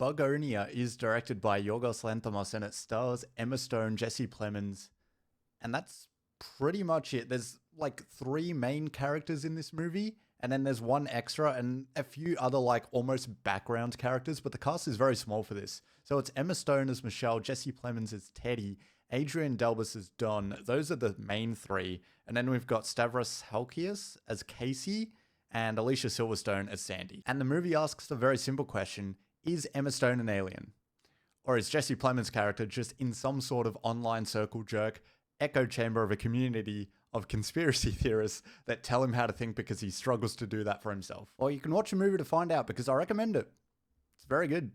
Bugonia is directed by Yorgos Lanthimos and it stars Emma Stone, Jesse Plemons, and that's pretty much it. There's like three main characters in this movie, and then there's one extra and a few other like almost background characters, but the cast is very small for this. So it's Emma Stone as Michelle, Jesse Plemons as Teddy, Adrian Delbus as Don. Those are the main three. And then we've got Stavros Halkias as Casey and Alicia Silverstone as Sandy. And the movie asks a very simple question: is Emma Stone an alien? Or is Jesse Plemons' character just in some sort of online circle jerk echo chamber of a community of conspiracy theorists that tell him how to think because he struggles to do that for himself? Well, you can watch a movie to find out because I recommend it. It's very good.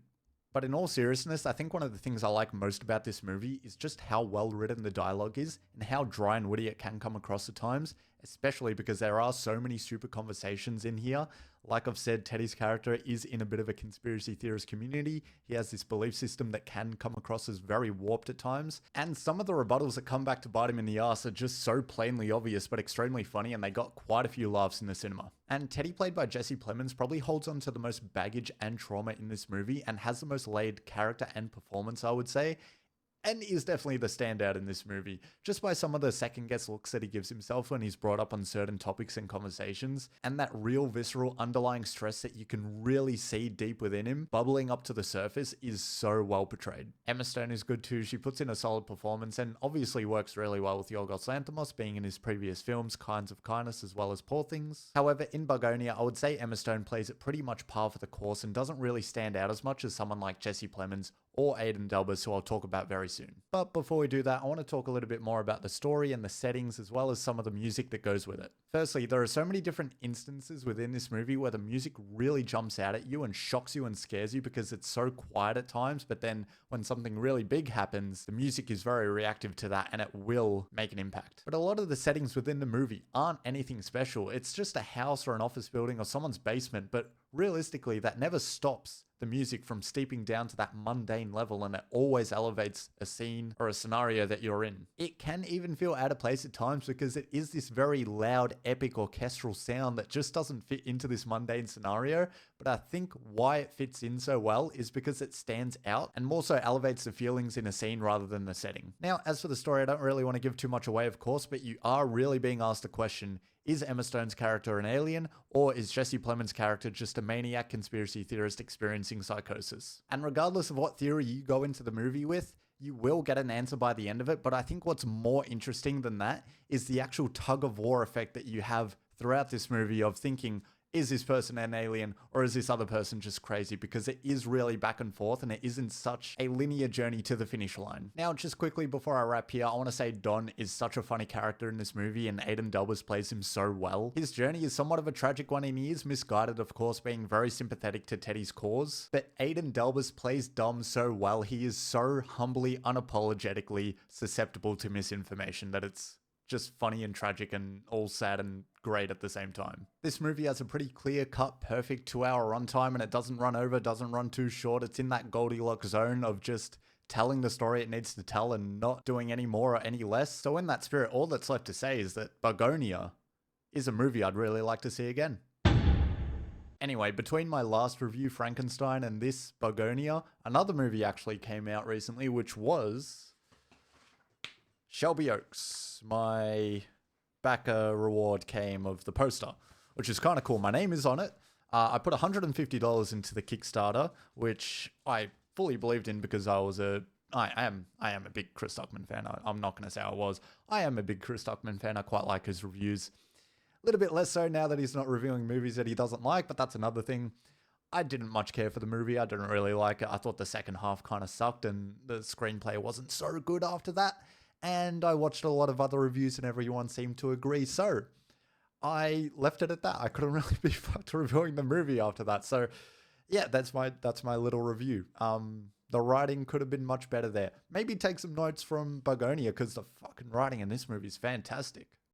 But in all seriousness, I think one of the things I like most about this movie is just how well written the dialogue is and how dry and witty it can come across at times, especially because there are so many super conversations in here. Like I've said, Teddy's character is in a bit of a conspiracy theorist community. He has this belief system that can come across as very warped at times. And some of the rebuttals that come back to bite him in the ass are just so plainly obvious but extremely funny, and they got quite a few laughs in the cinema. And Teddy, played by Jesse Plemons, probably holds on to the most baggage and trauma in this movie and has the most laid character and performance, I would say. And is definitely the standout in this movie, just by some of the second-guess looks that he gives himself when he's brought up on certain topics and conversations, and that real visceral underlying stress that you can really see deep within him, bubbling up to the surface, is so well portrayed. Emma Stone is good too. She puts in a solid performance and obviously works really well with Yorgos Lanthimos, being in his previous films, Kinds of Kindness as well as Poor Things. However, in Bugonia, I would say Emma Stone plays it pretty much par for the course and doesn't really stand out as much as someone like Jesse Plemons or Aidan Delbus, who I'll talk about very soon. But before we do that, I want to talk a little bit more about the story and the settings, as well as some of the music that goes with it. Firstly, there are so many different instances within this movie where the music really jumps out at you and shocks you and scares you because it's so quiet at times, but then when something really big happens, the music is very reactive to that and it will make an impact. But a lot of the settings within the movie aren't anything special. It's just a house or an office building or someone's basement, but realistically, that never stops the music from steeping down to that mundane level, and it always elevates a scene or a scenario that you're in. It can even feel out of place at times because it is this very loud, epic, orchestral sound that just doesn't fit into this mundane scenario. But I think why it fits in so well is because it stands out and more so elevates the feelings in a scene rather than the setting. Now, as for the story, I don't really want to give too much away, of course, but you are really being asked a question: is Emma Stone's character an alien, or is Jesse Plemons' character just a maniac conspiracy theorist experiencing psychosis? And regardless of what theory you go into the movie with, you will get an answer by the end of it, but I think what's more interesting than that is the actual tug-of-war effect that you have throughout this movie of thinking, is this person an alien or is this other person just crazy? Because it is really back and forth and it isn't such a linear journey to the finish line. Now, just quickly before I wrap here, I want to say Don is such a funny character in this movie and Aidan Delbus plays him so well. His journey is somewhat of a tragic one and he is misguided, of course, being very sympathetic to Teddy's cause. But Aidan Delbus plays Dom so well. He is so humbly, unapologetically susceptible to misinformation that it's just funny and tragic and all sad and great at the same time. This movie has a pretty clear-cut, perfect 2-hour runtime and it doesn't run over, doesn't run too short. It's in that Goldilocks zone of just telling the story it needs to tell and not doing any more or any less. So in that spirit, all that's left to say is that Bugonia is a movie I'd really like to see again. Anyway, between my last review, Frankenstein, and this, Bugonia, another movie actually came out recently, which was Shelby Oaks. My backer reward came of the poster, which is kind of cool. My name is on it. I put $150 into the Kickstarter, which I fully believed in because I am a big Chris Stuckman fan. I'm not going to say I was. I am a big Chris Stuckman fan. I quite like his reviews. A little bit less so now that he's not reviewing movies that he doesn't like, but that's another thing. I didn't much care for the movie. I didn't really like it. I thought the second half kind of sucked and the screenplay wasn't so good after that. And I watched a lot of other reviews and everyone seemed to agree. So I left it at that. I couldn't really be fucked reviewing the movie after that. So yeah, that's my little review. The writing could have been much better there. Maybe take some notes from Bugonia because the fucking writing in this movie is fantastic.